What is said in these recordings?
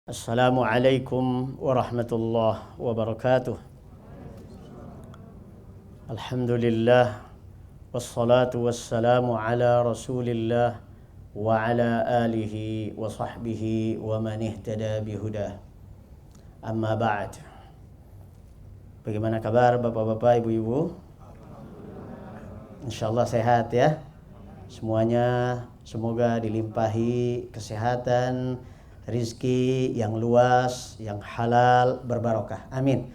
Assalamualaikum warahmatullahi wabarakatuh. Alhamdulillah wassalatu wassalamu ala Rasulillah wa ala alihi wa sahbihi wa man ihtada bihudah. Amma ba'd. Bagaimana kabar Bapak-bapak, Ibu-ibu? Insyaallah sehat ya. Semuanya semoga dilimpahi kesehatan, rizki yang luas, yang halal, berbarokah. Amin.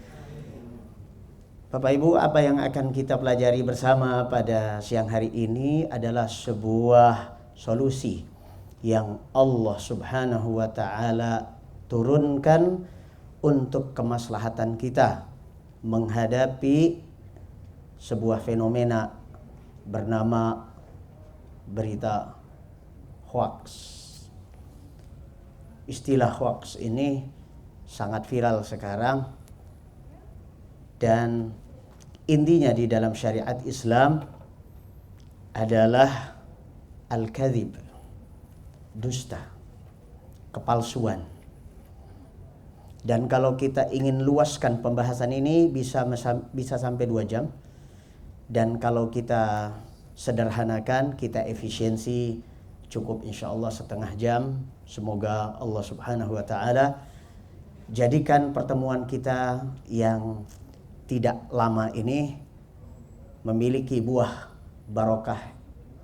Bapak Ibu, apa yang akan kita pelajari bersama pada siang hari ini adalah sebuah solusi yang Allah Subhanahu wa ta'ala turunkan untuk kemaslahatan kita menghadapi sebuah fenomena bernama berita hoax. Istilah hoax ini sangat viral sekarang, dan intinya di dalam syariat Islam adalah al-kadzib, dusta, kepalsuan. Dan kalau kita ingin luaskan pembahasan ini bisa sampai 2 jam. Dan kalau kita sederhanakan, kita efisiensi, cukup insyaallah setengah jam. Semoga Allah Subhanahu wa ta'ala jadikan pertemuan kita yang tidak lama ini memiliki buah barokah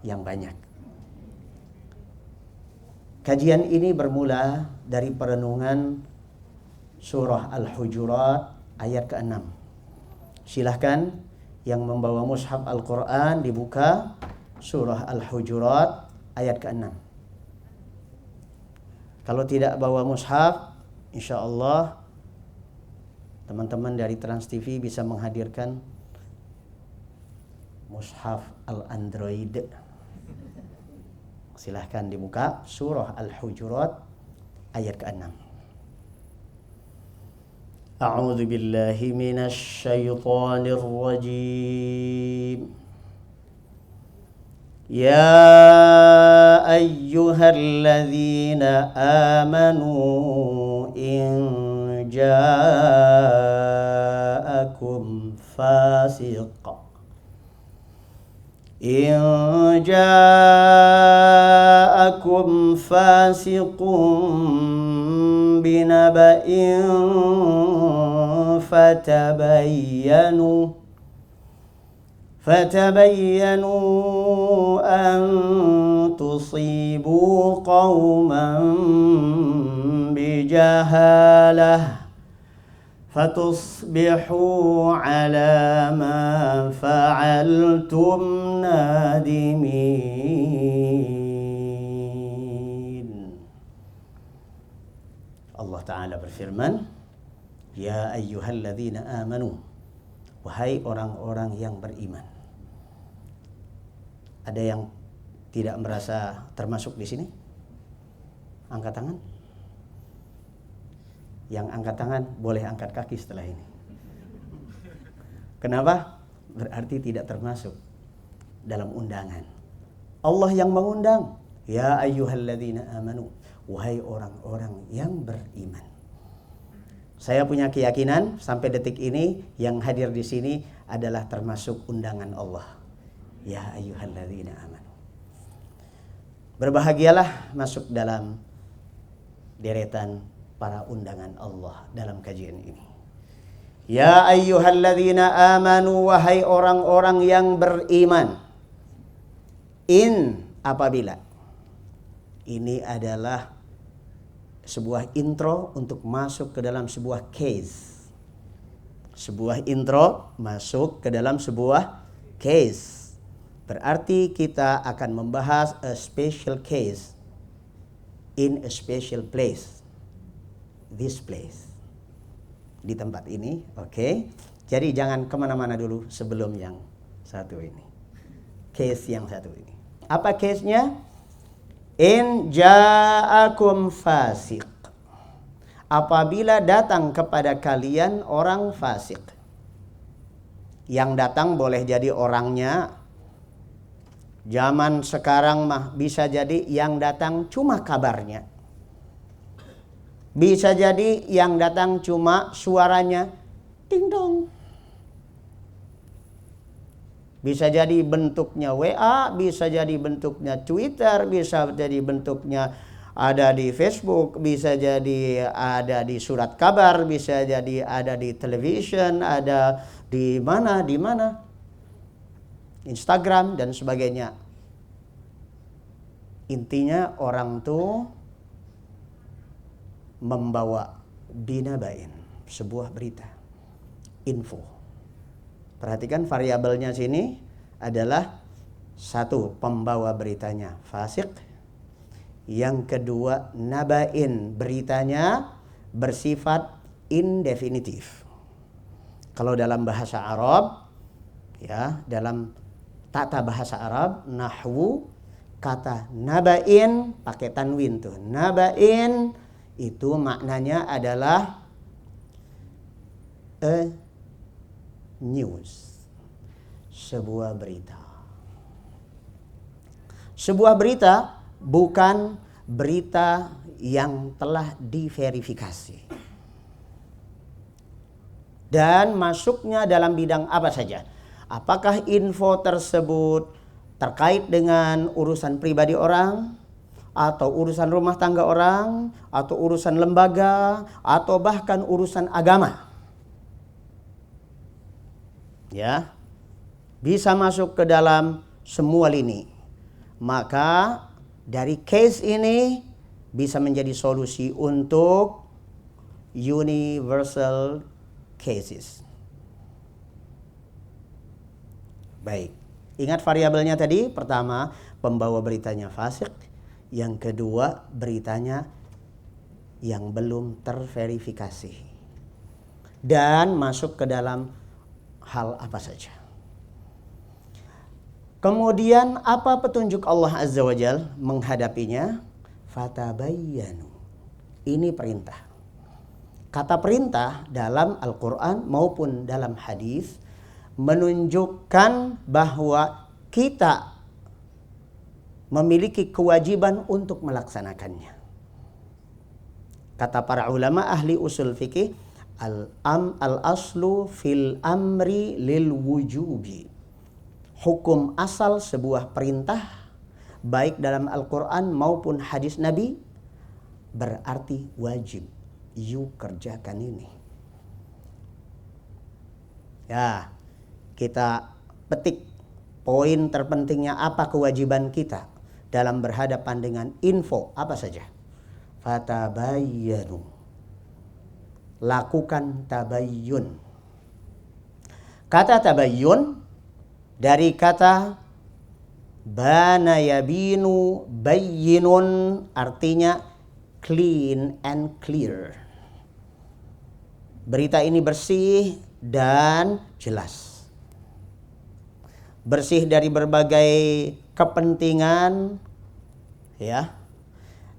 yang banyak. Kajian ini bermula dari perenungan surah Al-Hujurat ayat ke-6. Silahkan yang membawa mushaf Al-Quran dibuka surah Al-Hujurat ayat ke-6. Kalau tidak bawa mushaf, insyaallah teman-teman dari Trans TV bisa menghadirkan mushaf Al-Android. Silahkan dibuka surah Al-Hujurat ayat ke-6. A'udzu billahi minasy syaithanir rajim. يا أيها الذين آمنوا إن جاءكم فاسق بنبأ فتبينوا أن تصيبوا قوما بجهالة فتصبحوا على ما فعلتم نادمين. Allah Ta'ala berfirman, Ya ayyuhalladzina amanu, wahai orang-orang yang beriman. Ada yang tidak merasa termasuk di sini? Angkat tangan. Yang angkat tangan boleh angkat kaki setelah ini. Kenapa? Berarti tidak termasuk dalam undangan. Allah yang mengundang. Ya ayyuhalladzina amanu, wahai orang-orang yang beriman. Saya punya keyakinan sampai detik ini yang hadir di sini adalah termasuk undangan Allah. Ya ayyuhalladzina amanu. Berbahagialah masuk dalam deretan para undangan Allah dalam kajian ini. Ya ayyuhalladzina amanu, wahai orang-orang yang beriman. In, apabila. Ini adalah sebuah intro untuk masuk ke dalam sebuah case. Sebuah intro masuk ke dalam sebuah case. Berarti kita akan membahas a special case in a special place. This place. Di tempat ini, oke. Jadi jangan kemana-mana dulu sebelum yang satu ini. Case yang satu ini. Apa case-nya? In ja'akum fasik. Apabila datang kepada kalian orang fasik. Yang datang boleh jadi orangnya. Zaman sekarang mah bisa jadi yang datang cuma kabarnya. Bisa jadi yang datang cuma suaranya ting dong. Bisa jadi bentuknya WA, bisa jadi bentuknya Twitter, bisa jadi bentuknya ada di Facebook, bisa jadi ada di surat kabar, bisa jadi ada di television, ada di mana, Instagram dan sebagainya. Intinya orang tuh membawa binabain, sebuah berita, info. Perhatikan variabelnya sini adalah satu, pembawa beritanya fasik. Yang kedua, nabain, beritanya bersifat indefinitif. Kalau dalam bahasa Arab, ya, dalam tata bahasa Arab, nahwu, kata nabain pakai tanwin tuh. Nabain itu maknanya adalah news, sebuah berita. Sebuah berita bukan berita yang telah diverifikasi. Dan masuknya dalam bidang apa saja. Apakah info tersebut terkait dengan urusan pribadi orang, atau urusan rumah tangga orang, atau urusan lembaga, atau bahkan urusan agama. Ya, bisa masuk ke dalam semua lini. Maka dari case ini bisa menjadi solusi untuk universal cases. Baik, ingat variabelnya tadi. Pertama, pembawa beritanya fasik. Yang kedua, beritanya yang belum terverifikasi. Dan masuk ke dalam hal apa saja. Kemudian apa petunjuk Allah Azza wa Jal menghadapinya? Fatabayyanu. Ini perintah. Kata perintah dalam Al-Quran maupun dalam hadis menunjukkan bahwa kita memiliki kewajiban untuk melaksanakannya. Kata para ulama ahli usul fikih, al-aslu fil amri lil wujubi. Hukum asal sebuah perintah baik dalam Al-Quran maupun hadis Nabi berarti wajib. You kerjakan ini. Ya, kita petik poin terpentingnya apa kewajiban kita dalam berhadapan dengan info apa saja. Fatabayyanu. Lakukan tabayyun. Kata tabayyun dari kata bana yabinu bayyinun, artinya clean and clear. Berita ini bersih dan jelas. Bersih dari berbagai kepentingan, ya,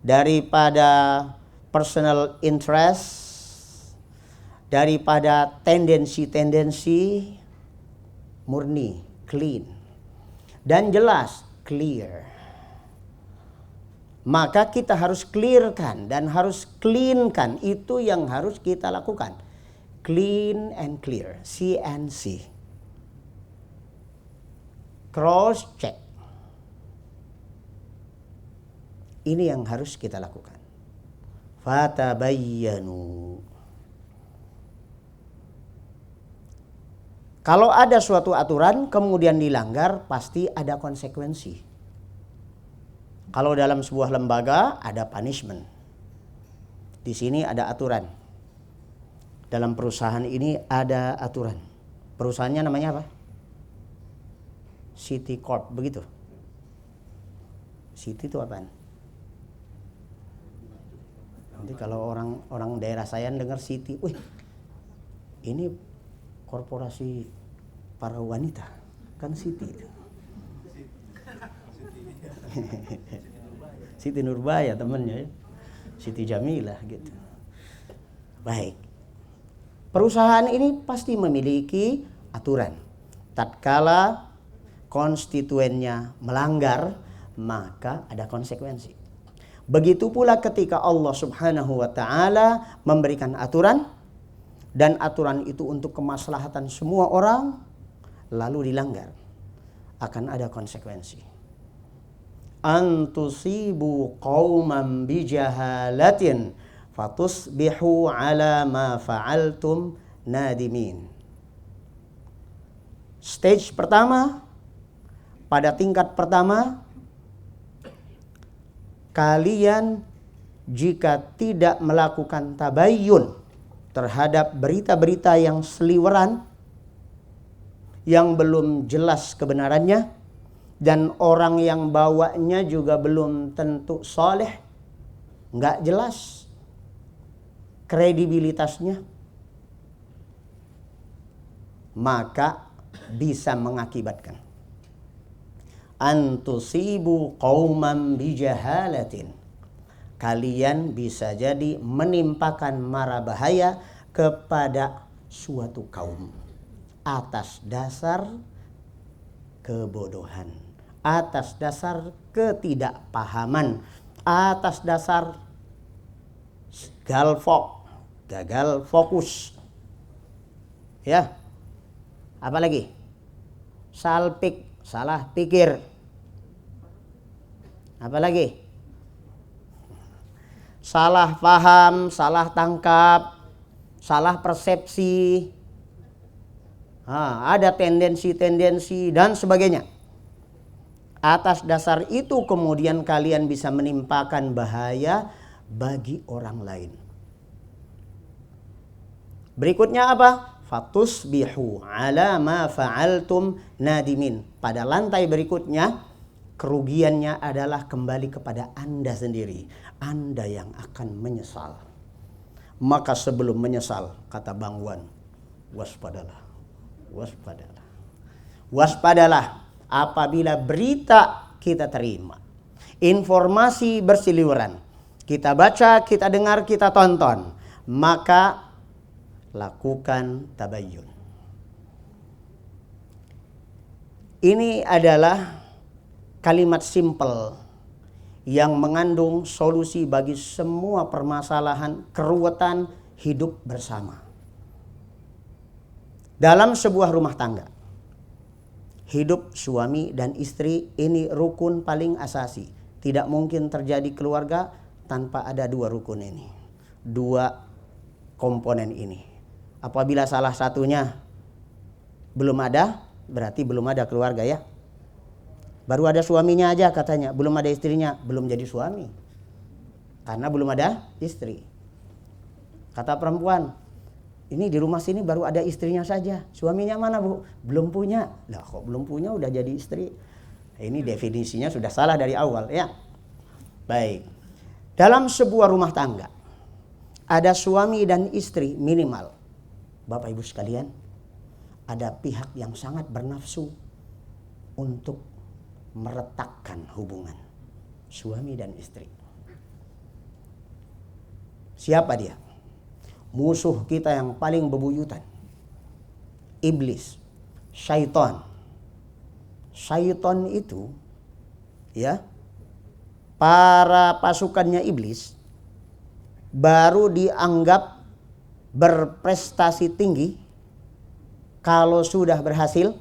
daripada personal interest, daripada tendensi-tendensi, murni, clean, dan jelas, clear. Maka kita harus clearkan dan harus cleankan, itu yang harus kita lakukan. Clean and clear, CNC. Cross check. Ini yang harus kita lakukan. Fatabayyanu. Kalau ada suatu aturan kemudian dilanggar, pasti ada konsekuensi. Kalau dalam sebuah lembaga ada punishment. Di sini ada aturan. Dalam perusahaan ini ada aturan. Perusahaannya namanya apa? City Corp, begitu. City itu apaan? Nanti kalau orang daerah saya dengar City, wih, ini korporasi para wanita, kan City. Siti Nurbaya temannya ya. Siti Jamilah gitu. Baik. Perusahaan ini pasti memiliki aturan. Tatkala konstituennya melanggar, maka ada konsekuensi. Begitu pula ketika Allah Subhanahu wa taala memberikan aturan, dan aturan itu untuk kemaslahatan semua orang, lalu dilanggar, akan ada konsekuensi. Antusibu qauman bijahalatin fatusbihu ala ma fa'altum nadimin. Stage pertama, pada tingkat pertama, kalian jika tidak melakukan tabayyun terhadap berita-berita yang seliweran, yang belum jelas kebenarannya, dan orang yang bawanya juga belum tentu soleh, nggak jelas kredibilitasnya, maka bisa mengakibatkan antusibu qauman bijahalatin, kalian bisa jadi menimpakan mara bahaya kepada suatu kaum atas dasar kebodohan, atas dasar ketidakpahaman, atas dasar gagal fokus. Ya. Apalagi? Salpik, salah pikir. Apalagi? Salah paham, salah tangkap, salah persepsi. Ada tendensi-tendensi dan sebagainya. Atas dasar itu kemudian kalian bisa menimpakan bahaya bagi orang lain. Berikutnya apa? Fatusbihu ala ma fa'altum nadimin. Pada lantai berikutnya, kerugiannya adalah kembali kepada Anda sendiri. Anda yang akan menyesal. Maka sebelum menyesal, kata Bang Wan, waspadalah. Waspadalah. Waspadalah apabila berita kita terima, informasi berseliweran, kita baca, kita dengar, kita tonton, maka lakukan tabayyun. Ini adalah kalimat simpel yang mengandung solusi bagi semua permasalahan keruwetan hidup bersama. Dalam sebuah rumah tangga, hidup suami dan istri ini rukun paling asasi. Tidak mungkin terjadi keluarga tanpa ada dua rukun ini, dua komponen ini. Apabila salah satunya belum ada, berarti belum ada keluarga ya. Baru ada suaminya aja katanya, belum ada istrinya, belum jadi suami. Karena belum ada istri. Kata perempuan, ini di rumah sini baru ada istrinya saja. Suaminya mana, Bu? Belum punya. Lah kok belum punya udah jadi istri? Ini definisinya sudah salah dari awal ya. Baik. Dalam sebuah rumah tangga ada suami dan istri minimal. Bapak Ibu sekalian, ada pihak yang sangat bernafsu untuk meretakkan hubungan suami dan istri. Siapa dia? Musuh kita yang paling bebuyutan, iblis, syaitan. Syaitan itu ya, para pasukannya iblis baru dianggap berprestasi tinggi kalau sudah berhasil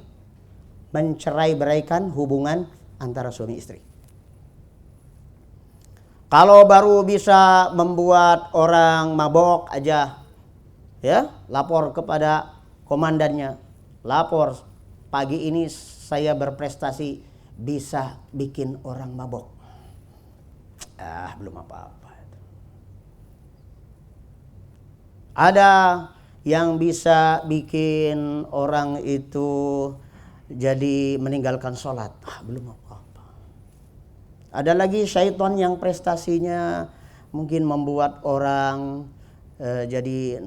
mencerai-beraikan hubungan antara suami istri. Kalau baru bisa membuat orang mabok aja, ya, lapor kepada komandannya, lapor pagi ini saya berprestasi bisa bikin orang mabok. Belum apa-apa. Ada yang bisa bikin orang itu jadi meninggalkan sholat. Belum apa-apa. Ada lagi syaitan yang prestasinya mungkin membuat orang jadi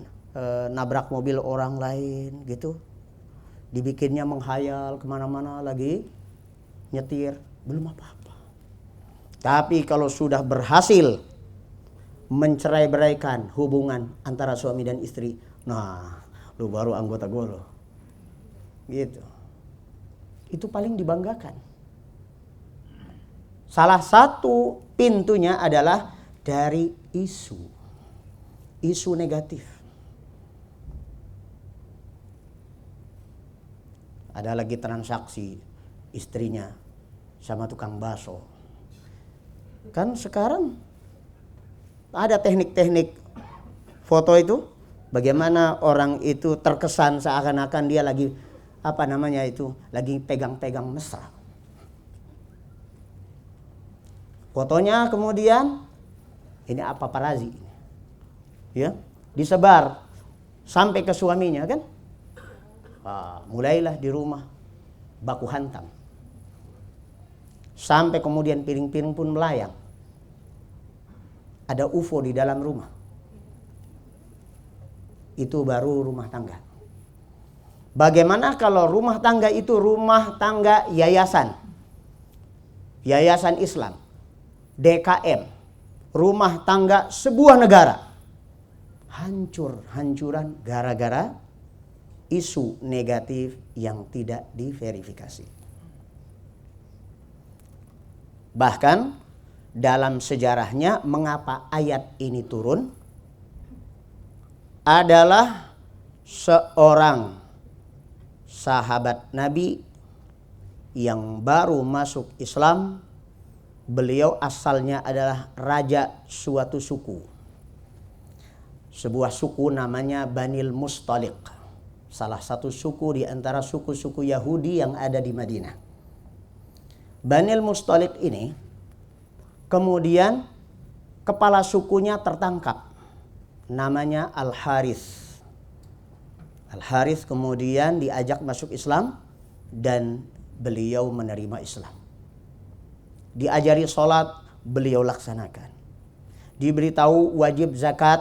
nabrak mobil orang lain gitu. Dibikinnya menghayal kemana-mana lagi nyetir. Belum apa-apa. Tapi kalau sudah berhasil mencerai-beraikan hubungan antara suami dan istri, nah lu baru anggota gue lo. Gitu. Itu paling dibanggakan. Salah satu pintunya adalah dari isu negatif. Ada lagi transaksi istrinya sama tukang bakso. Kan sekarang ada teknik-teknik foto itu, bagaimana orang itu terkesan seakan-akan dia lagi lagi pegang-pegang mesra. Fotonya kemudian ini apa paparazzi, ya, disebar sampai ke suaminya kan. Mulailah di rumah baku hantam. Sampai kemudian piring-piring pun melayang. Ada UFO di dalam rumah. Itu baru rumah tangga. Bagaimana kalau rumah tangga itu rumah tangga yayasan? Yayasan Islam, DKM, rumah tangga sebuah negara. Hancuran gara-gara isu negatif yang tidak diverifikasi. Bahkan dalam sejarahnya mengapa ayat ini turun adalah seorang sahabat Nabi yang baru masuk Islam. Beliau asalnya adalah raja suatu suku. Sebuah suku namanya Banil Mustaliq. Salah satu suku di antara suku-suku Yahudi yang ada di Madinah. Banil Mustaliq ini kemudian kepala sukunya tertangkap. Namanya Al-Harith. Al-Harith kemudian diajak masuk Islam dan beliau menerima Islam. Diajari sholat, beliau laksanakan. Diberitahu wajib zakat,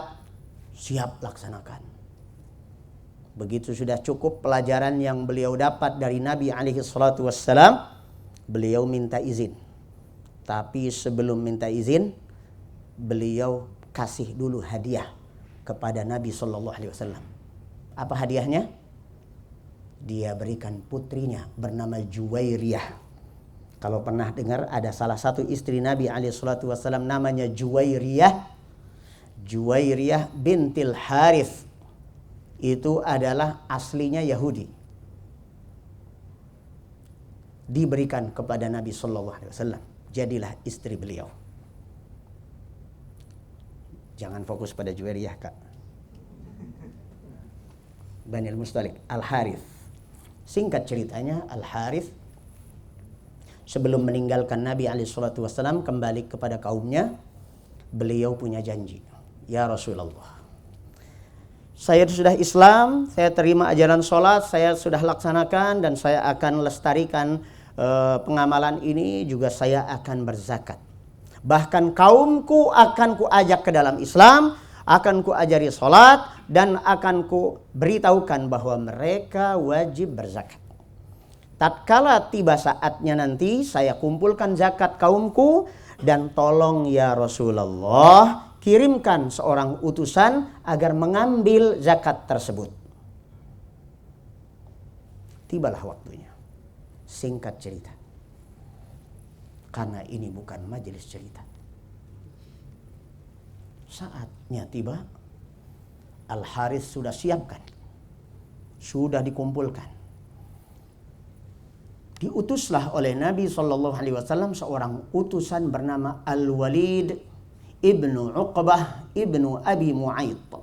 siap laksanakan. Begitu sudah cukup pelajaran yang beliau dapat dari Nabi SAW, beliau minta izin. Tapi sebelum minta izin, beliau kasih dulu hadiah kepada Nabi SAW. Apa hadiahnya? Dia berikan putrinya bernama Juwairiyah. Kalau pernah dengar ada salah satu istri Nabi SAW namanya Juwairiyah. Juwairiyah bintil Harith. Itu adalah aslinya Yahudi. Diberikan kepada Nabi SAW. Jadilah istri beliau. Jangan fokus pada Juwairiyah, Kak. Banil Mustaliq, Al-Harith. Singkat ceritanya, Al-Harith sebelum meninggalkan Nabi SAW kembali kepada kaumnya, beliau punya janji. Ya Rasulullah, saya sudah Islam, saya terima ajaran sholat, saya sudah laksanakan dan saya akan lestarikan pengamalan ini, juga saya akan berzakat. Bahkan kaumku akan kuajak ke dalam Islam, akan kuajari sholat dan akan ku beritahukan bahwa mereka wajib berzakat. Tatkala tiba saatnya nanti saya kumpulkan zakat kaumku dan tolong ya Rasulullah kirimkan seorang utusan agar mengambil zakat tersebut. Tibalah waktunya. Singkat cerita. Karena ini bukan majelis cerita. Saatnya tiba, Al-Harith sudah siapkan. Sudah dikumpulkan. Diutuslah oleh Nabi SAW seorang utusan bernama Al-Walid Ibnu Uqbah Ibnu Abi Mu'ayth.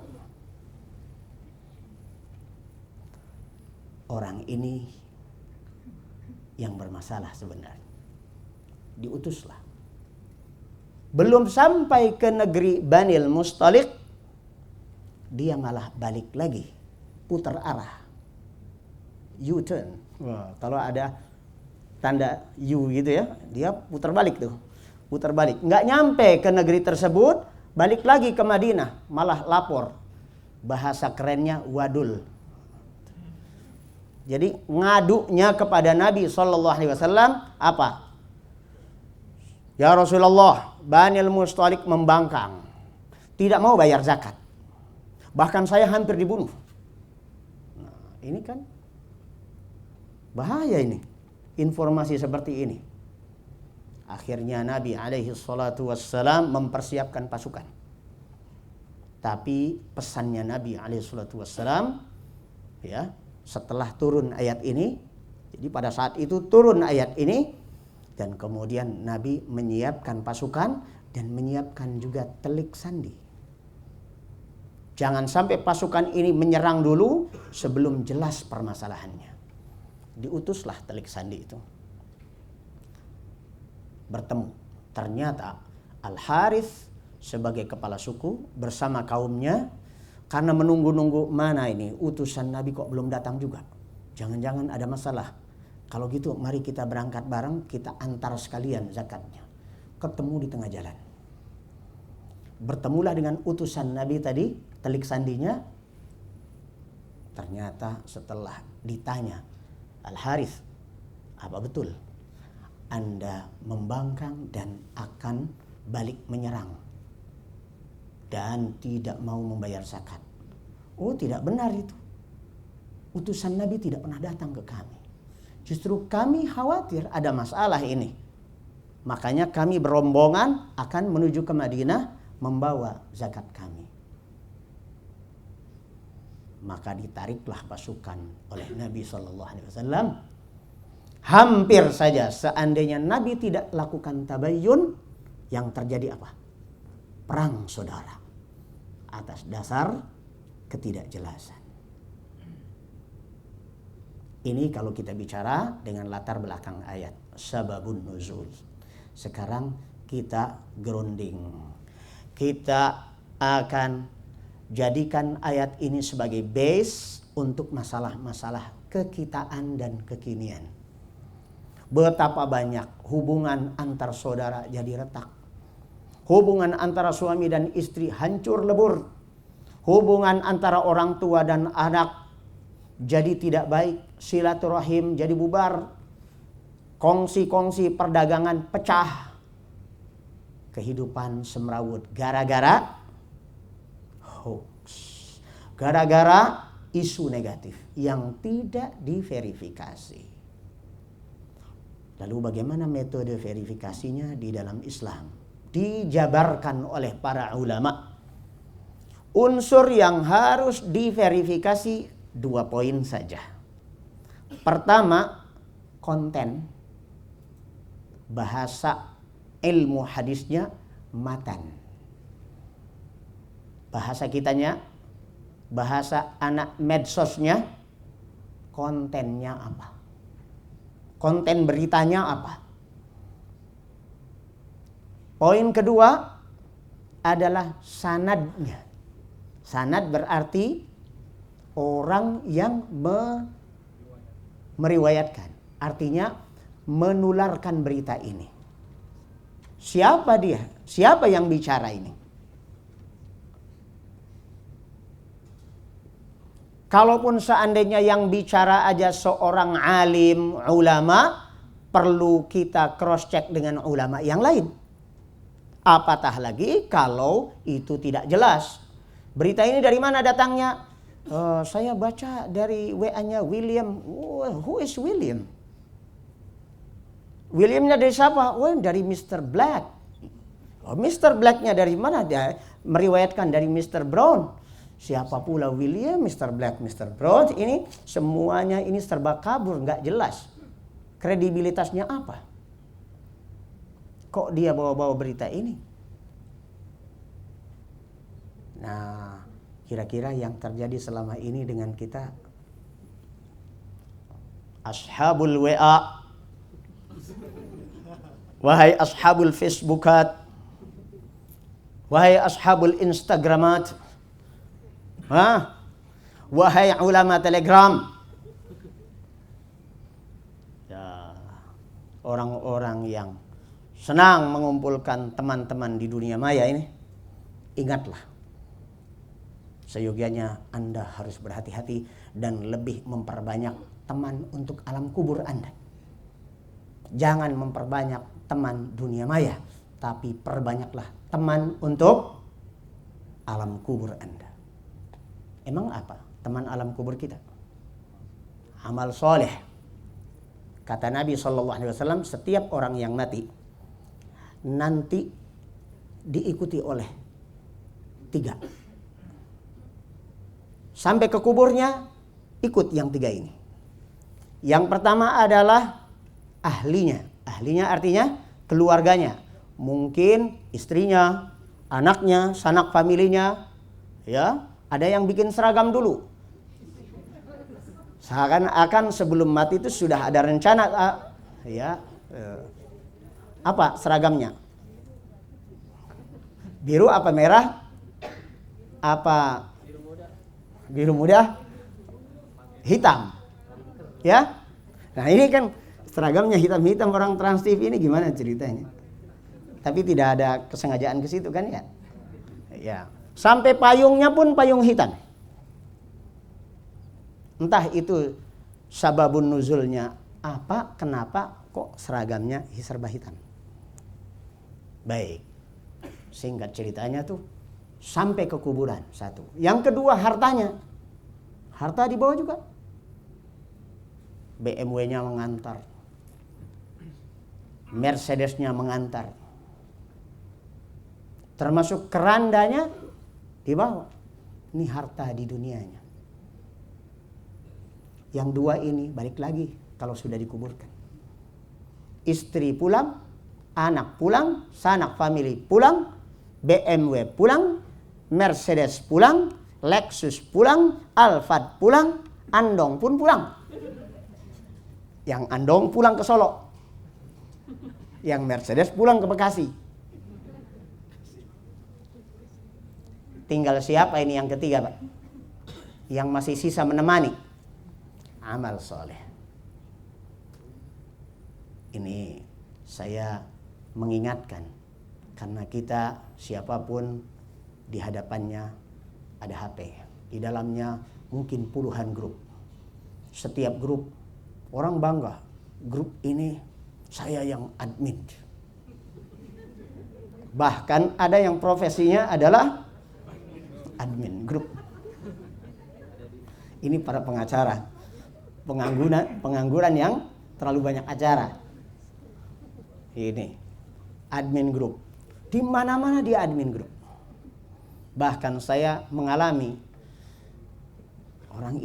Orang ini yang bermasalah sebenarnya. Diutuslah. Belum sampai ke negeri Banil Mustaliq, dia malah balik lagi, putar arah, U-turn. Kalau ada tanda U gitu ya, dia putar balik tuh. Putar balik, nggak nyampe ke negeri tersebut, balik lagi ke Madinah, malah lapor. Bahasa kerennya wadul. Jadi ngadunya kepada Nabi SAW apa? Ya Rasulullah, Banil Mustaliq membangkang, tidak mau bayar zakat. Bahkan saya hampir dibunuh. Nah, ini kan bahaya ini, informasi seperti ini. Akhirnya Nabi alaihi salatu wassalam mempersiapkan pasukan. Tapi pesannya Nabi alaihi salatu wassalam, ya, setelah turun ayat ini, jadi pada saat itu turun ayat ini, dan kemudian Nabi menyiapkan pasukan dan menyiapkan juga telik sandi. Jangan sampai pasukan ini menyerang dulu sebelum jelas permasalahannya. Diutuslah telik sandi itu. Bertemu. Ternyata Al-Harith sebagai kepala suku bersama kaumnya, karena menunggu-nunggu mana ini utusan Nabi kok belum datang juga. Jangan-jangan ada masalah. Kalau gitu mari kita berangkat bareng, kita antar sekalian zakatnya. Ketemu di tengah jalan. Bertemulah dengan utusan Nabi tadi, telik sandinya. Ternyata setelah ditanya, Al-Harith, apa betul Anda membangkang dan akan balik menyerang dan tidak mau membayar zakat? Oh, tidak benar itu. Utusan Nabi tidak pernah datang ke kami. Justru kami khawatir ada masalah ini. Makanya kami berombongan akan menuju ke Madinah membawa zakat kami. Maka ditariklah pasukan oleh Nabi SAW. Hampir saja seandainya Nabi tidak lakukan tabayyun, yang terjadi apa? Perang saudara. Atas dasar ketidakjelasan. Ini kalau kita bicara dengan latar belakang ayat. Sababun nuzul. Sekarang kita grounding. Kita akan jadikan ayat ini sebagai base untuk masalah-masalah kekitaan dan kekinian. Betapa banyak hubungan antar saudara jadi retak. Hubungan antara suami dan istri hancur lebur. Hubungan antara orang tua dan anak jadi tidak baik. Silaturahim jadi bubar. Kongsi-kongsi perdagangan pecah. Kehidupan semrawut gara-gara hoax. Gara-gara isu negatif yang tidak diverifikasi. Lalu bagaimana metode verifikasinya di dalam Islam? Dijabarkan oleh para ulama. Unsur yang harus diverifikasi 2 poin saja. Pertama, konten. Bahasa ilmu hadisnya matan. Bahasa kitanya, bahasa anak medsosnya, kontennya apa? Konten beritanya apa? Poin kedua adalah sanadnya. Sanad berarti orang yang meriwayatkan. Artinya menularkan berita ini. Siapa dia? Siapa yang bicara ini? Kalaupun seandainya yang bicara aja seorang alim, ulama, perlu kita cross check dengan ulama yang lain. Apatah lagi kalau itu tidak jelas. Berita ini dari mana datangnya? Saya baca dari WA-nya William. Who is William? Williamnya dari siapa? Dari Mr. Black. Mr. Black-nya dari mana? Dia meriwayatkan dari Mr. Brown. Siapa pula William, Mr. Black, Mr. Brown, ini semuanya ini serba kabur, nggak jelas. Kredibilitasnya apa? Kok dia bawa-bawa berita ini? Nah, kira-kira yang terjadi selama ini dengan kita, ashabul WA, wahai ashabul Facebookat, wahai ashabul Instagramat, wahai ulama Telegram, ya, orang-orang yang senang mengumpulkan teman-teman di dunia maya ini, ingatlah, seyogianya Anda harus berhati-hati dan lebih memperbanyak teman untuk alam kubur Anda. Jangan memperbanyak teman dunia maya, tapi perbanyaklah teman untuk alam kubur Anda. Emang apa teman alam kubur kita? Amal soleh. Kata Nabi SAW, setiap orang yang mati nanti diikuti oleh 3. Sampai ke kuburnya ikut yang 3 ini. Yang pertama adalah ahlinya. Ahlinya artinya keluarganya. Mungkin istrinya, anaknya, sanak familinya, ya. Ada yang bikin seragam dulu. Seakan-akan sebelum mati itu sudah ada rencana, ya. Apa seragamnya? Biru apa merah? Apa biru muda? Hitam. Ya. Nah, ini kan seragamnya hitam-hitam, orang Trans TV ini gimana ceritanya? Tapi tidak ada kesengajaan ke situ kan ya? Ya. Sampai payungnya pun payung hitam. Entah itu sababun nuzulnya apa, kenapa kok seragamnya serba hitam. Baik. Singkat ceritanya tuh sampai ke kuburan 1. Yang kedua hartanya. Harta dibawa juga. BMW-nya mengantar. Mercedes-nya mengantar. Termasuk kerandanya dibawa. Ini harta di dunianya. Yang 2 ini balik lagi kalau sudah dikuburkan. Istri pulang, anak pulang, sanak family pulang, BMW pulang, Mercedes pulang, Lexus pulang, Alphard pulang, Andong pun pulang. Yang Andong pulang ke Solo. Yang Mercedes pulang ke Bekasi. Tinggal siapa ini yang ketiga, Pak? Yang masih sisa menemani. Amal soleh. Ini saya mengingatkan. Karena kita siapapun di hadapannya ada HP. Di dalamnya mungkin puluhan grup. Setiap grup orang bangga. Grup ini saya yang admin. Bahkan ada yang profesinya adalah admin grup. Ini para pengacara. Pengangguran yang terlalu banyak acara. Ini admin grup. Di mana-mana dia admin grup. Bahkan saya mengalami orang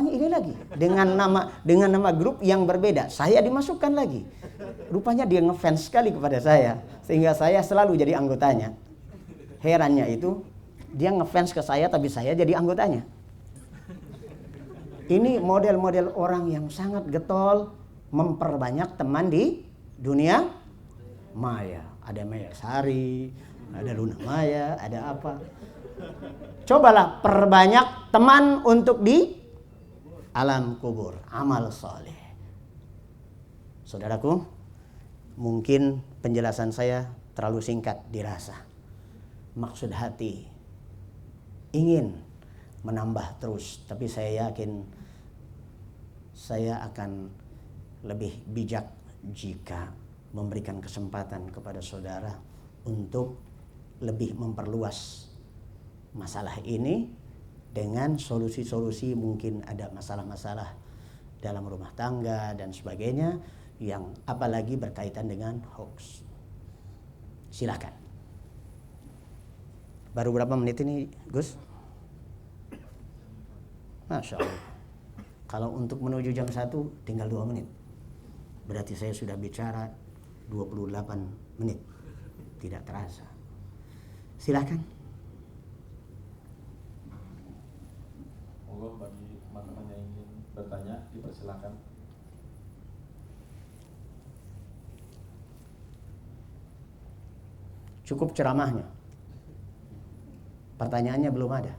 ini lagi dengan nama grup yang berbeda. Saya dimasukkan lagi. Rupanya dia ngefans sekali kepada saya sehingga saya selalu jadi anggotanya. Herannya itu dia ngefans ke saya tapi saya jadi anggotanya. Ini model-model orang yang sangat getol memperbanyak teman di dunia maya. Ada Maya Sari, ada Luna Maya, ada apa. Cobalah perbanyak teman untuk di alam kubur. Amal soleh. Saudaraku, mungkin penjelasan saya terlalu singkat dirasa. Maksud hati ingin menambah terus, tapi saya yakin saya akan lebih bijak jika memberikan kesempatan kepada saudara untuk lebih memperluas masalah ini dengan solusi-solusi. Mungkin ada masalah-masalah dalam rumah tangga dan sebagainya yang apalagi berkaitan dengan hoax. Silakan. Baru berapa menit ini, Gus? Masya Allah. Kalau untuk menuju jam 1 tinggal 2 menit. Berarti saya sudah bicara 28 menit. Tidak terasa. Silakan. Monggo bagi teman-teman yang ingin bertanya dipersilakan. Cukup ceramahnya. Pertanyaannya belum ada.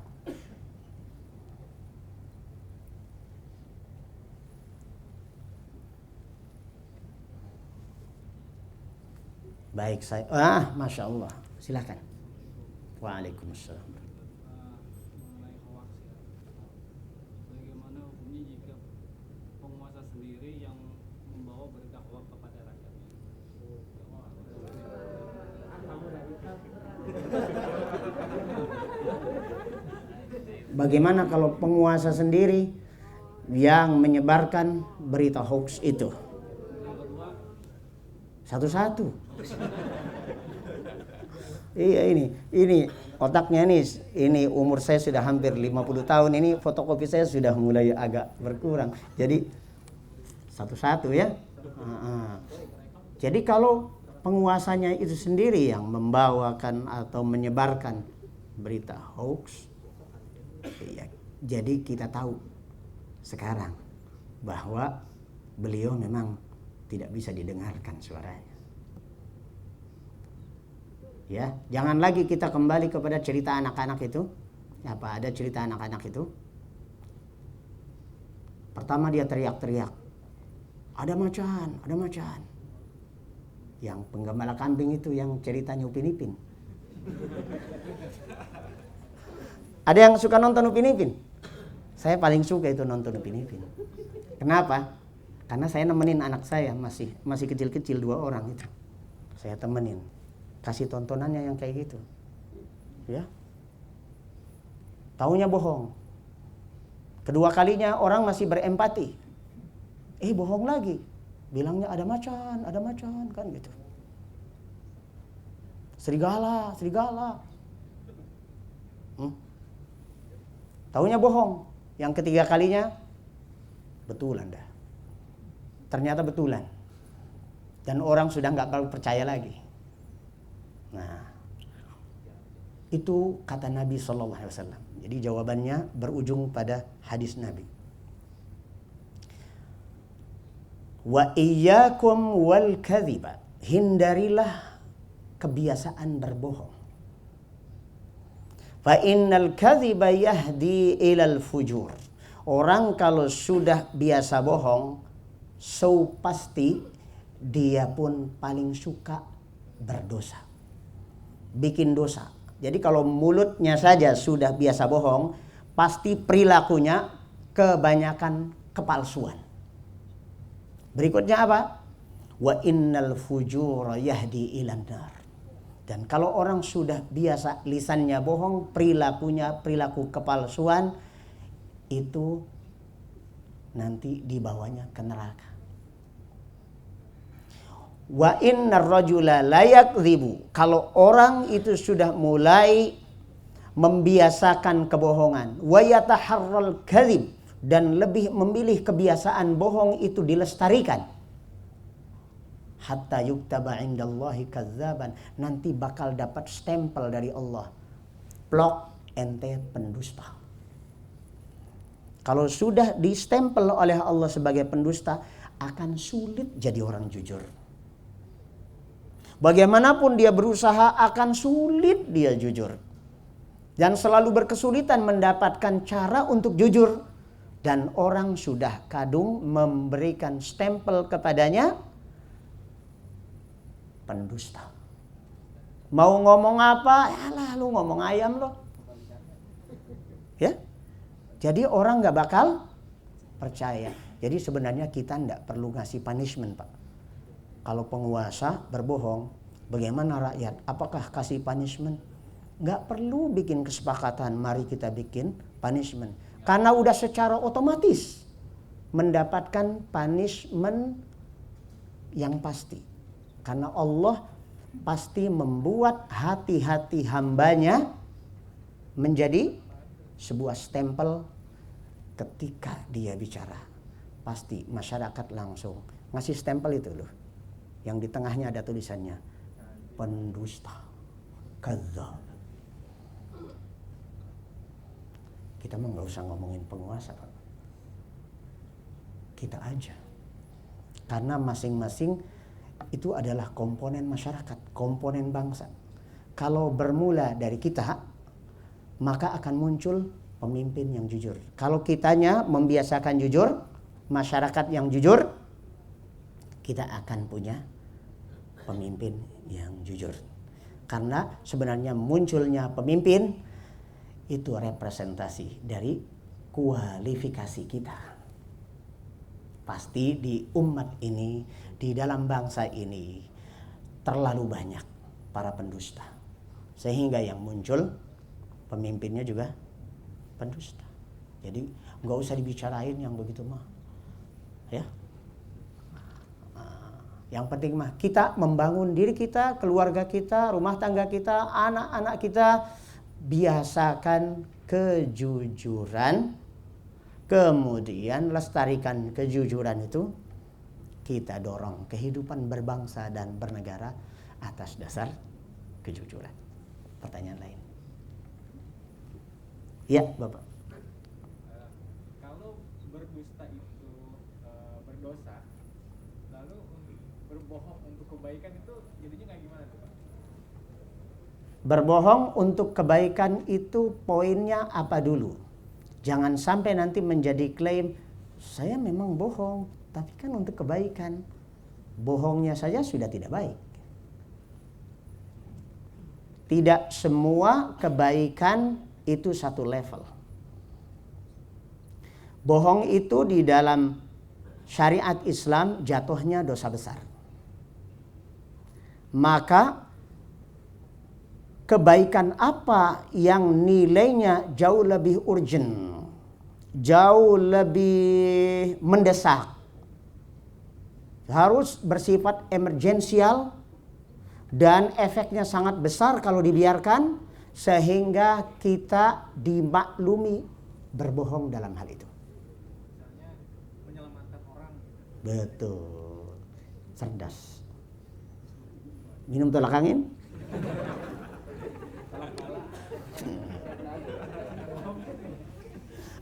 Baik, saya. Masya Allah. Silakan. Waalaikumsalam. Mengenai hoax ya, bagaimana hukumnya jika penguasa sendiri yang membawa berita hoax kepada rakyatnya? Bagaimana kalau penguasa sendiri yang menyebarkan berita hoax itu? Yang kedua, Satu-satu. Iya ini otaknya nih, ini umur saya sudah hampir 50 tahun, ini fotokopi saya sudah mulai agak berkurang. Jadi satu-satu ya. Jadi kalau penguasanya itu sendiri yang membawakan atau menyebarkan berita hoax, ya, jadi kita tahu sekarang bahwa beliau memang tidak bisa didengarkan suaranya. Ya, jangan lagi kita kembali kepada cerita anak-anak itu. Apa ada cerita anak-anak itu? Pertama dia teriak-teriak, ada macan, ada macan. Yang penggembala kambing itu yang ceritanya Upin Ipin. Ada yang suka nonton Upin Ipin? Saya paling suka itu nonton Upin Ipin. Kenapa? Karena saya nemenin anak saya, masih kecil-kecil 2 orang itu. Saya temenin. Kasih tontonannya yang kayak gitu. Ya. Taunya bohong. Kedua kalinya orang masih berempati. Bohong lagi. Bilangnya ada macan kan gitu. Serigala. Taunya bohong. Yang ketiga kalinya betulan dah. Ternyata betulan. Dan orang sudah nggak percaya lagi. Nah, itu kata Nabi SAW. Jadi jawabannya berujung pada hadis Nabi. Wa iyyakum wal kadhiba. Hindarilah kebiasaan berbohong. Fa innal kadhiba yahdi ilal fujur. Orang kalau sudah biasa bohong, so pasti dia pun paling suka berdosa. Bikin dosa. Jadi kalau mulutnya saja sudah biasa bohong, pasti perilakunya kebanyakan kepalsuan. Berikutnya apa? Wa innal fujura yahdi ilan nar. Dan kalau orang sudah biasa lisannya bohong, perilakunya perilaku kepalsuan, itu nanti dibawanya ke neraka. Wa innar rajula la yakdzibu. Kalau orang itu sudah mulai membiasakan kebohongan, wa yataharral kadzib, dan lebih memilih kebiasaan bohong itu dilestarikan, hatta yuktaba indallahi kadzaban, nanti bakal dapat stempel dari Allah. Plok, ente pendusta. Kalau sudah distempel oleh Allah sebagai pendusta, akan sulit jadi orang jujur. Bagaimanapun dia berusaha, akan sulit dia jujur. Dan selalu berkesulitan mendapatkan cara untuk jujur. Dan orang sudah kadung memberikan stempel kepadanya pendusta. Mau ngomong apa? Yalah, lu ngomong ayam lo. Ya. Jadi orang gak bakal percaya. Jadi sebenarnya kita tidak perlu ngasih punishment, Pak. Kalau penguasa berbohong, bagaimana rakyat? Apakah kasih punishment? Nggak perlu bikin kesepakatan, mari kita bikin punishment. Karena udah secara otomatis mendapatkan punishment yang pasti. Karena Allah pasti membuat hati-hati hambanya menjadi sebuah stempel ketika dia bicara. Pasti masyarakat langsung ngasih stempel itu loh. Yang di tengahnya ada tulisannya pendusta, kadzdzab. Kita mah nggak usah ngomongin penguasa, Pak. Kita aja. Karena masing-masing itu adalah komponen masyarakat, komponen bangsa. Kalau bermula dari kita, maka akan muncul pemimpin yang jujur. Kalau kitanya membiasakan jujur, masyarakat yang jujur, kita akan punya pemimpin yang jujur. Karena sebenarnya munculnya pemimpin itu representasi dari kualifikasi kita. Pasti di umat ini, di dalam bangsa ini terlalu banyak para pendusta. Sehingga yang muncul pemimpinnya juga pendusta. Jadi nggak usah dibicarain yang begitu mah. Ya. Yang penting mah kita membangun diri kita, keluarga kita, rumah tangga kita, anak-anak kita. Biasakan kejujuran, kemudian lestarikan kejujuran itu. Kita dorong kehidupan berbangsa dan bernegara atas dasar kejujuran. Pertanyaan lain. Ya, Bapak. Kalau berdusta itu berdosa, lalu berbohong untuk kebaikan itu jadinya kayak gimana tuh Pak? Berbohong untuk kebaikan itu poinnya apa dulu? Jangan sampai nanti menjadi klaim, saya memang bohong, tapi kan untuk kebaikan. Bohongnya saja sudah tidak baik. Tidak semua kebaikan itu satu level. Bohong itu di dalam syariat Islam jatuhnya dosa besar. Maka kebaikan apa yang nilainya jauh lebih urgent, jauh lebih mendesak, harus bersifat emergensial dan efeknya sangat besar kalau dibiarkan, sehingga kita dimaklumi berbohong dalam hal itu. Misalnya menyelamatkan orang. Betul. Cerdas. Minum tolak angin?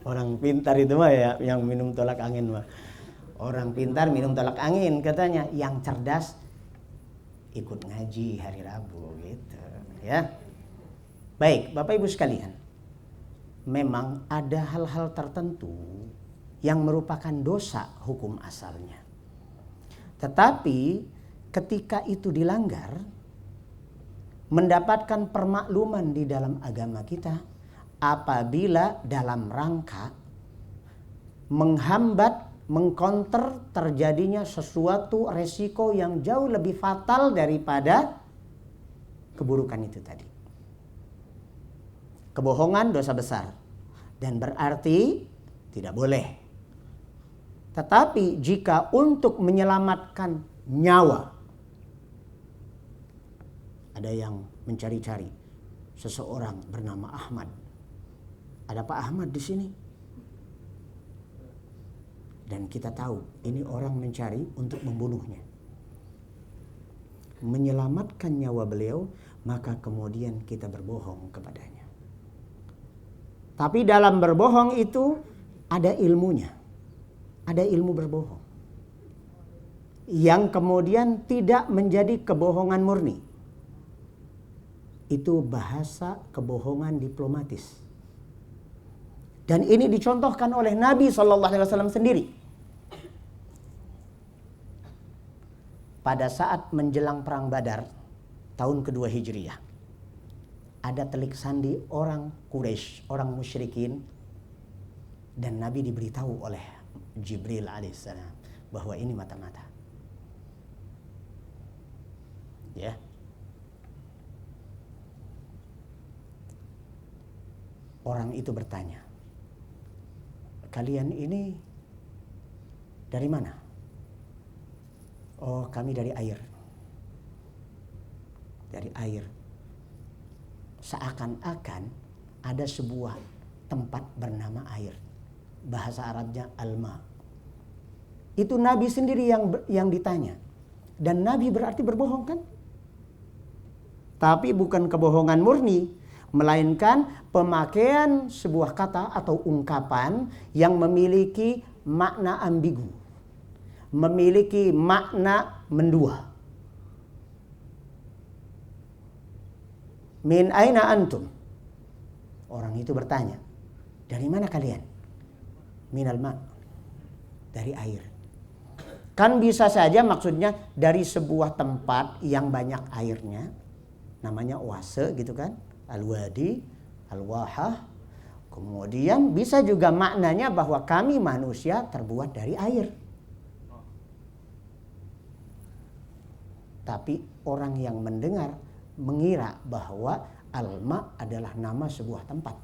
Orang pintar itu mah ya yang minum tolak angin mah. Orang pintar minum tolak angin katanya. Yang cerdas ikut ngaji hari Rabu gitu ya. Baik, Bapak Ibu sekalian. Memang ada hal-hal tertentu yang merupakan dosa hukum asalnya. Tetapi ketika itu dilanggar, mendapatkan permakluman di dalam agama kita apabila dalam rangka menghambat, mengkonter terjadinya sesuatu resiko yang jauh lebih fatal daripada keburukan itu tadi. Kebohongan dosa besar dan berarti tidak boleh. Tetapi jika untuk menyelamatkan nyawa, ada yang mencari-cari seseorang bernama Ahmad. Ada Pak Ahmad di sini. Dan kita tahu ini orang mencari untuk membunuhnya. Menyelamatkan nyawa beliau, maka kemudian kita berbohong kepadanya. Tapi dalam berbohong itu ada ilmunya. Ada ilmu berbohong. Yang kemudian tidak menjadi kebohongan murni. Itu bahasa kebohongan diplomatis. Dan ini dicontohkan oleh Nabi SAW sendiri. Pada saat menjelang perang Badar tahun kedua Hijriah, ada telik sandi orang Quraisy, orang musyrikin, dan Nabi diberitahu oleh Jibril alaihissalam bahwa ini mata-mata. Ya. Orang itu bertanya, kalian ini dari mana? Oh, kami dari air. Dari air. Seakan-akan ada sebuah tempat bernama air. Bahasa Arabnya alma. Itu Nabi sendiri yang ditanya. Dan Nabi berarti berbohong kan? Tapi bukan kebohongan murni, melainkan pemakaian sebuah kata atau ungkapan yang memiliki makna ambigu, memiliki makna mendua. Min aina antum? Orang itu bertanya, dari mana kalian? Minal ma, dari air. Kan bisa saja maksudnya dari sebuah tempat yang banyak airnya, namanya oase gitu kan, al-wadi, al-wahah. Kemudian bisa juga maknanya bahwa kami manusia terbuat dari air. Tapi orang yang mendengar mengira bahwa alma adalah nama sebuah tempat.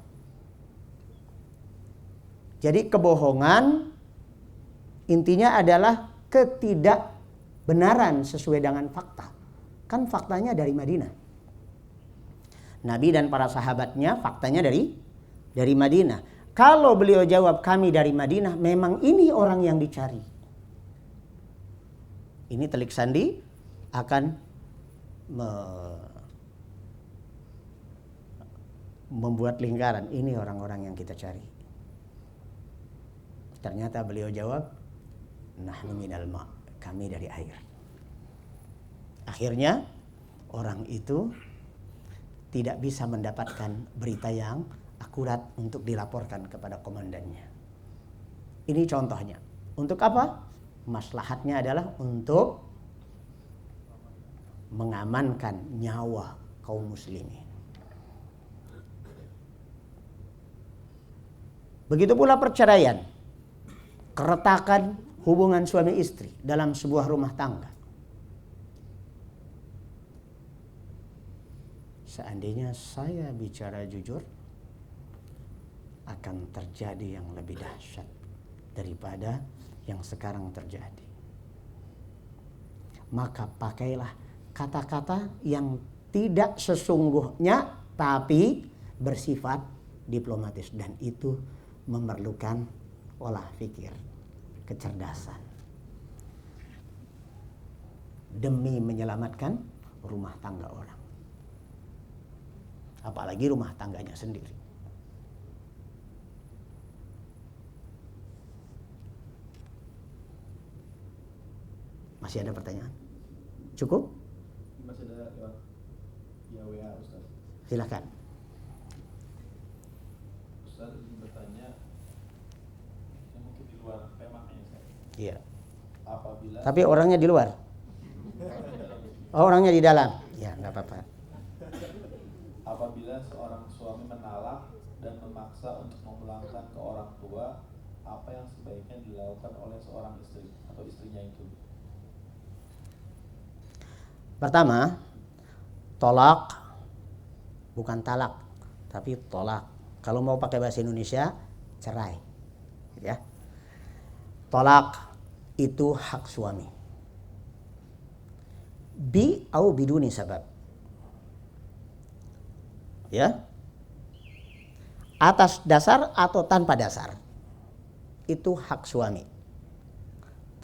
Jadi kebohongan intinya adalah kebenaran sesuai dengan fakta. Kan faktanya dari Madinah. Nabi dan para sahabatnya faktanya dari Madinah. Kalau beliau jawab kami dari Madinah, memang ini orang yang dicari. Ini telik sandi akan membuat lingkaran. Ini orang-orang yang kita cari. Ternyata beliau jawab, nahnu minal ma', kami dari air. Akhirnya orang itu tidak bisa mendapatkan berita yang akurat untuk dilaporkan kepada komandannya. Ini contohnya. Untuk apa? Maslahatnya adalah untuk mengamankan nyawa kaum muslimin. Begitu pula perceraian. Keretakan hubungan suami istri dalam sebuah rumah tangga. Seandainya saya bicara jujur, akan terjadi yang lebih dahsyat daripada yang sekarang terjadi. Maka pakailah kata-kata yang tidak sesungguhnya tapi bersifat diplomatis, dan itu memerlukan olah pikir, kecerdasan demi menyelamatkan rumah tangga orang. Apalagi rumah tangganya sendiri. Masih ada pertanyaan? Cukup? Masih ada lewat ya WA Ustaz. Silakan. Ustaz ingin bertanya yang mungkin di luar temanya Ustaz. Iya. Apabila Tapi orangnya di luar. Oh, orangnya di dalam. Ya, nggak apa-apa. apabila seorang suami menalak dan memaksa untuk memulangkan ke orang tua, apa yang sebaiknya dilakukan oleh seorang istri atau istrinya itu? Pertama, tolak, bukan talak, tapi tolak. Kalau mau pakai bahasa Indonesia, cerai. Ya. Tolak itu hak suami. Bi au biduni sabab. Ya. Atas dasar atau tanpa dasar. Itu hak suami.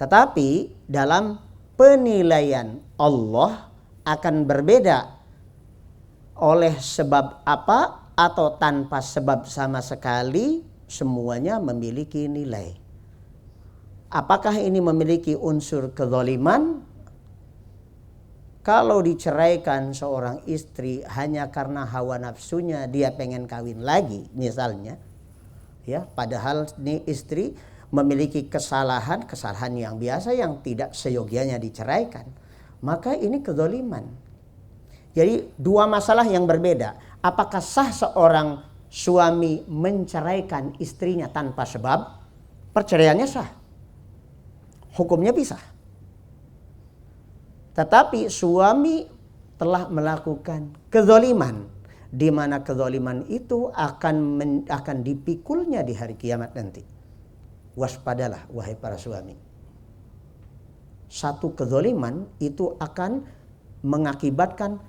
Tetapi dalam penilaian Allah akan berbeda oleh sebab apa atau tanpa sebab sama sekali, semuanya memiliki nilai. Apakah ini memiliki unsur kezaliman? Kalau diceraikan seorang istri hanya karena hawa nafsunya, dia pengen kawin lagi misalnya, ya, padahal ini istri memiliki kesalahan yang biasa yang tidak seyogianya diceraikan, maka ini kezaliman. Jadi dua masalah yang berbeda. Apakah sah seorang suami menceraikan istrinya tanpa sebab? Perceraiannya sah, hukumnya bisa. Tetapi suami telah melakukan kezaliman, di mana kezaliman itu akan dipikulnya di hari kiamat nanti. Waspadalah wahai para suami. Satu kezaliman itu akan mengakibatkan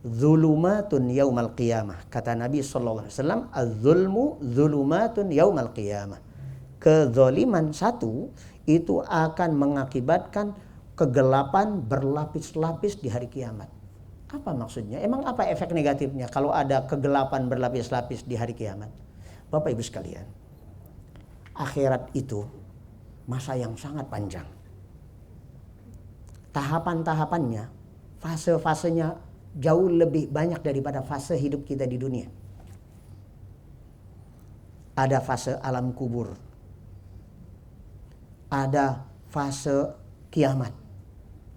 zulumatun yaumal qiyamah. Kata Nabi sallallahu alaihi wasallam, az-zulmu zulumatun yaumal qiyamah. Kezaliman satu itu akan mengakibatkan kegelapan berlapis-lapis di hari kiamat. Apa maksudnya? Emang apa efek negatifnya kalau ada kegelapan berlapis-lapis di hari kiamat? Bapak Ibu sekalian, akhirat itu masa yang sangat panjang. Tahapan-tahapannya, fase-fasenya jauh lebih banyak daripada fase hidup kita di dunia. Ada fase alam kubur. Ada fase kiamat,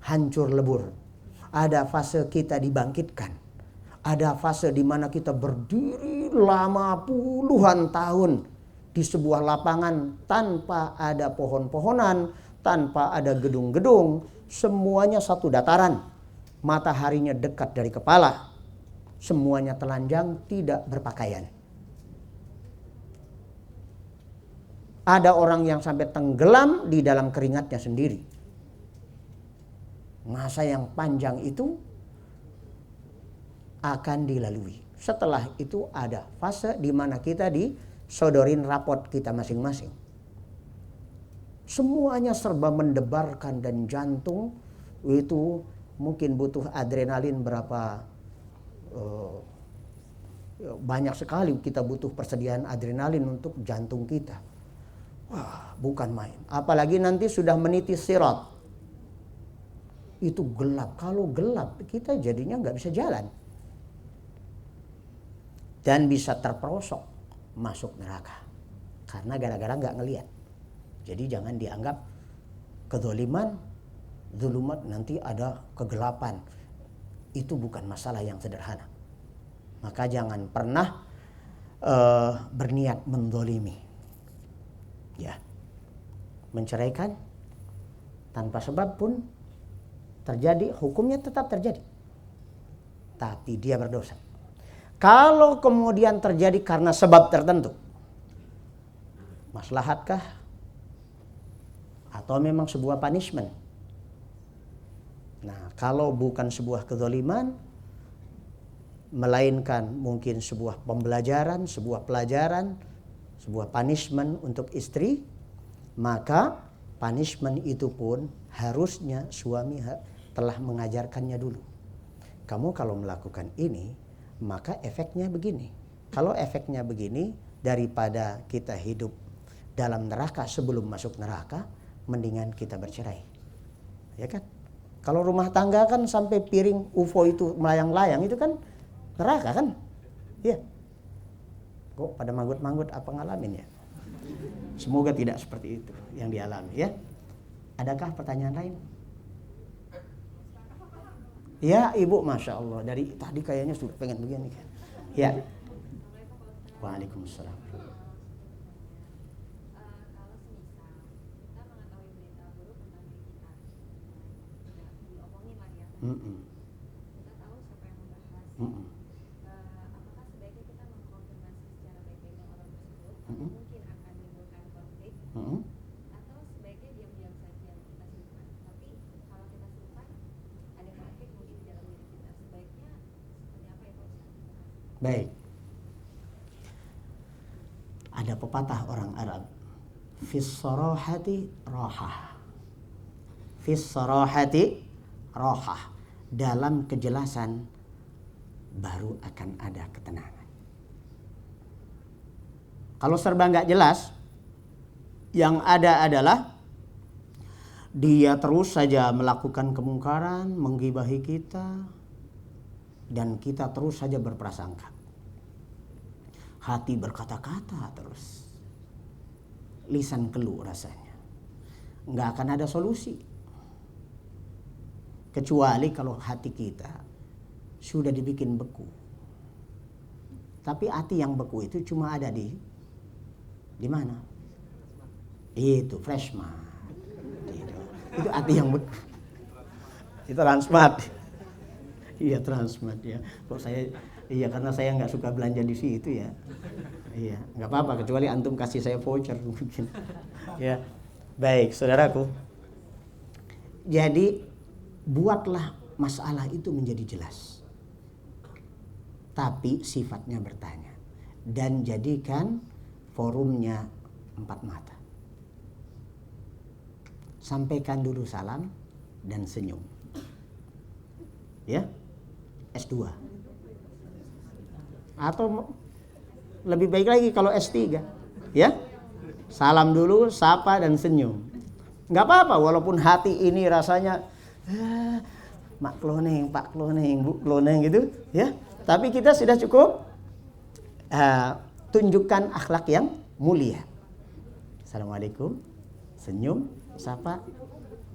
hancur lebur. Ada fase kita dibangkitkan. Ada fase di mana kita berdiri lama puluhan tahun di sebuah lapangan tanpa ada pohon-pohonan, tanpa ada gedung-gedung, semuanya satu dataran. Mataharinya dekat dari kepala. Semuanya telanjang, tidak berpakaian. Ada orang yang sampai tenggelam di dalam keringatnya sendiri. Masa yang panjang itu akan dilalui. Setelah itu ada fase di mana kita disodorin raport kita masing-masing. Semuanya serba mendebarkan dan jantung itu mungkin butuh adrenalin berapa banyak sekali kita butuh persediaan adrenalin untuk jantung kita. Wah, bukan main. Apalagi nanti sudah meniti sirat. Itu gelap. Kalau gelap kita jadinya nggak bisa jalan. Dan bisa terperosok masuk neraka. Karena gara-gara nggak ngelihat. Jadi jangan dianggap kezaliman, zulumat, nanti ada kegelapan. Itu bukan masalah yang sederhana. Maka jangan pernah berniat menzalimi. Ya. Menceraikan tanpa sebab pun terjadi, hukumnya tetap terjadi. Tapi dia berdosa. Kalau kemudian terjadi karena sebab tertentu, maslahatkah? Atau memang sebuah punishment? Nah, kalau bukan sebuah kezaliman, melainkan mungkin sebuah pembelajaran, sebuah pelajaran, sebuah punishment untuk istri, maka punishment itu pun harusnya suami telah mengajarkannya dulu. Kamu kalau melakukan ini, maka efeknya begini. Kalau efeknya begini, daripada kita hidup dalam neraka sebelum masuk neraka, mendingan kita bercerai. Ya kan? Kalau rumah tangga kan sampai piring UFO itu melayang-layang, itu kan neraka kan? Iya. Kok pada manggut-manggut apa ngalamin ya? Semoga tidak seperti itu yang dialami ya. Adakah pertanyaan lain? Ya Ibu, Masya Allah, dari tadi kayaknya sudah pengen begini. Ya. Waalaikumsalam. Kalau semisal kita mengetahui berita buruk tentang diri kita, tidak diomongin lah ya, kita tahu siapa yang membahas. Apakah sebaiknya kita mengkonfirmasi secara baik-baik dengan orang tersebut, atau mungkin akan menimbulkan konflik, atau sebaiknya diam-diam saja kita simpan. Tapi kalau kita simpan, ada konflik mungkin di dalam diri kita. Sebaiknya seperti apa ya Pak Ustaz? Baik. Ada pepatah orang Arab, fis sarahati rahah. Fis sarahati rahah. Dalam kejelasan baru akan ada ketenangan. Kalau serba nggak jelas, yang ada adalah dia terus saja melakukan kemungkaran, menggibahi kita, dan kita terus saja berprasangka. Hati berkata-kata terus. Lisan keluh rasanya. Nggak akan ada solusi. Kecuali kalau hati kita sudah dibikin beku. Tapi hati yang beku itu cuma ada di mana? Itu flashmat. Itu hati yang beku. Itu transmat. Iya transmat ya. Kok saya karena saya nggak suka belanja di situ ya. Iya, nggak apa-apa kecuali antum kasih saya voucher mungkin. Ya, baik saudaraku. Jadi buatlah masalah itu menjadi jelas. Tapi sifatnya bertanya. Dan jadikan forumnya 4 mata. Sampaikan dulu salam dan senyum. Ya, S2. Atau lebih baik lagi kalau S3. Ya, salam dulu, sapa dan senyum. Nggak apa-apa walaupun hati ini rasanya mak kloneng, pak kloneng, bu kloneng gitu. Ya, tapi kita sudah cukup tunjukkan akhlak yang mulia. Assalamualaikum, senyum, sapa,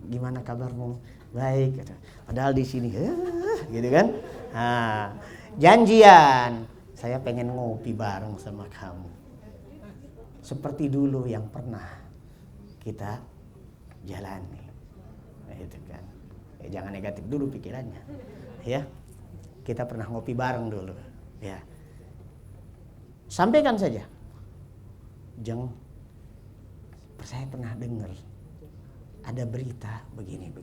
gimana kabarmu? Baik. Padahal di sini, gitu kan? Janjian, saya pengen ngopi bareng sama kamu. Seperti dulu yang pernah kita jalani. Nah, itu kan. Jangan negatif dulu pikirannya. Ya. Kita pernah ngopi bareng dulu. Ya. Sampaikan saja. Jeng, saya pernah dengar ada berita begini.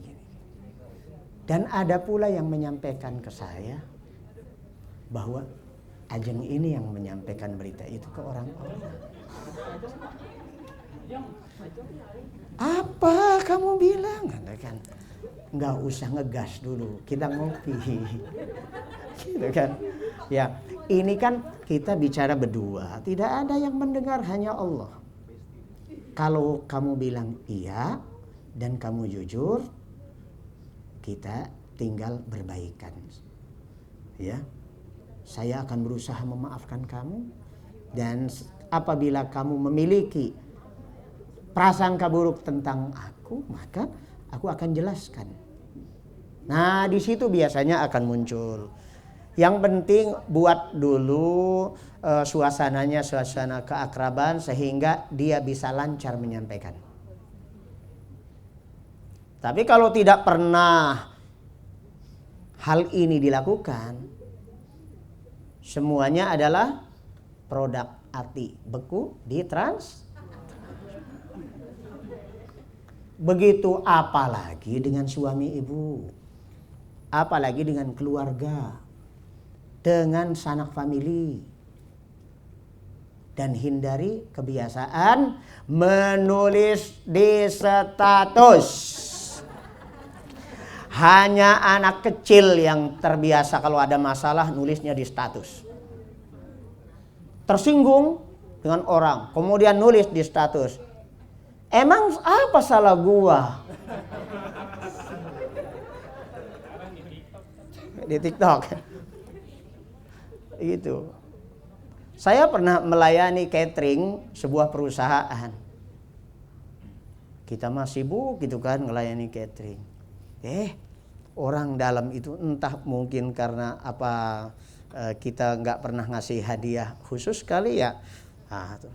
Dan ada pula yang menyampaikan ke saya bahwa Ajeng ini yang menyampaikan berita itu ke orang-orang. Apa kamu bilang? Kan nggak usah ngegas dulu, kita ngopi. Gitu kan? Ya, ini kan kita bicara berdua, tidak ada yang mendengar, hanya Allah. Kalau kamu bilang iya dan kamu jujur, kita tinggal berbaikan. Ya. Saya akan berusaha memaafkan kamu, dan apabila kamu memiliki prasangka buruk tentang aku, maka aku akan jelaskan. Nah, di situ biasanya akan muncul. Yang penting buat dulu suasananya suasana keakraban sehingga dia bisa lancar menyampaikan. Tapi kalau tidak pernah hal ini dilakukan, semuanya adalah produk hati beku ditrans. Begitu apalagi dengan suami ibu, apalagi dengan keluarga, dengan sanak famili. Dan hindari kebiasaan menulis di status. Hanya anak kecil yang terbiasa kalau ada masalah nulisnya di status. Tersinggung dengan orang, kemudian nulis di status. Emang apa salah gua? Di TikTok. Gitu. Saya pernah melayani catering sebuah perusahaan. Kita mah sibuk gitu kan melayani catering. Orang dalam itu entah mungkin karena apa kita nggak pernah ngasih hadiah khusus kali ya. Nah, tuh.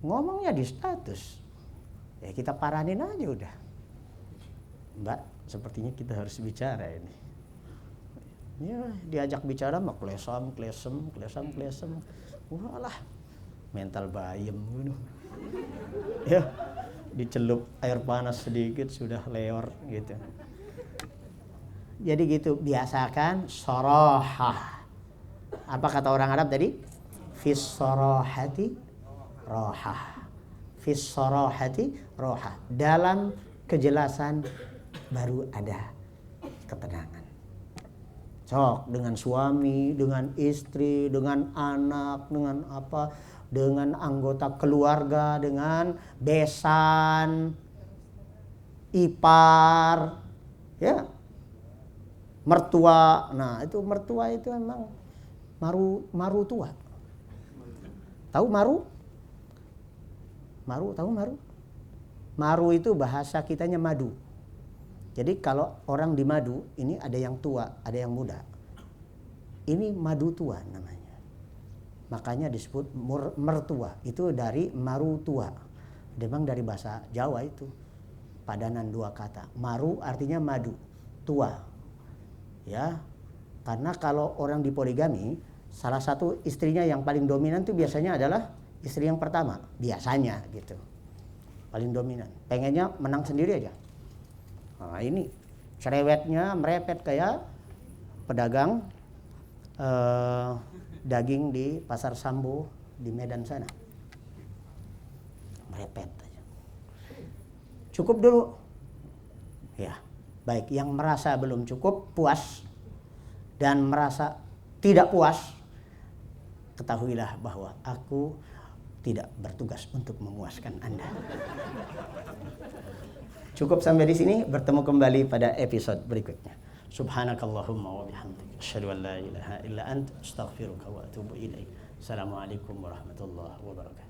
Ngomongnya di status. Ya kita paranin aja udah. Mbak, sepertinya kita harus bicara ini. Ya, diajak bicara mah klesem. Walah, mental bayem gitu. Ya, dicelup air panas sedikit sudah leor gitu. Jadi gitu, biasakan sorohah. Apa kata orang Arab tadi? Fis sorohati rohah. Fis sorohati rohah. Dalam kejelasan baru ada ketenangan. Sok dengan suami, dengan istri, dengan anak, dengan apa, dengan anggota keluarga, dengan besan, ipar, ya, mertua. Nah itu mertua itu emang maru tua. Tahu maru? Tahu maru? Maru itu bahasa kitanya madu. Jadi kalau orang di madu, ini ada yang tua, ada yang muda. Ini madu tua namanya. Makanya disebut mertua. Itu dari maru tua. Memang dari bahasa Jawa itu. Padanan dua kata. Maru artinya madu, tua. Ya. Karena kalau orang di poligami, salah satu istrinya yang paling dominan itu biasanya adalah istri yang pertama. Biasanya gitu. Paling dominan. Pengennya menang sendiri aja. Nah ini cerewetnya merepet kayak pedagang daging di Pasar Sambo di Medan sana. Merepet aja. Cukup dulu. Ya, baik yang merasa belum cukup, puas dan merasa tidak puas, ketahuilah bahwa aku tidak bertugas untuk memuaskan Anda. Cukup sampai di sini, bertemu kembali pada episode berikutnya. Subhanakallahumma wa bihamdika asyhadu an la ilaha illa anta astaghfiruka wa atubu ilaik. Assalamualaikum warahmatullahi wabarakatuh.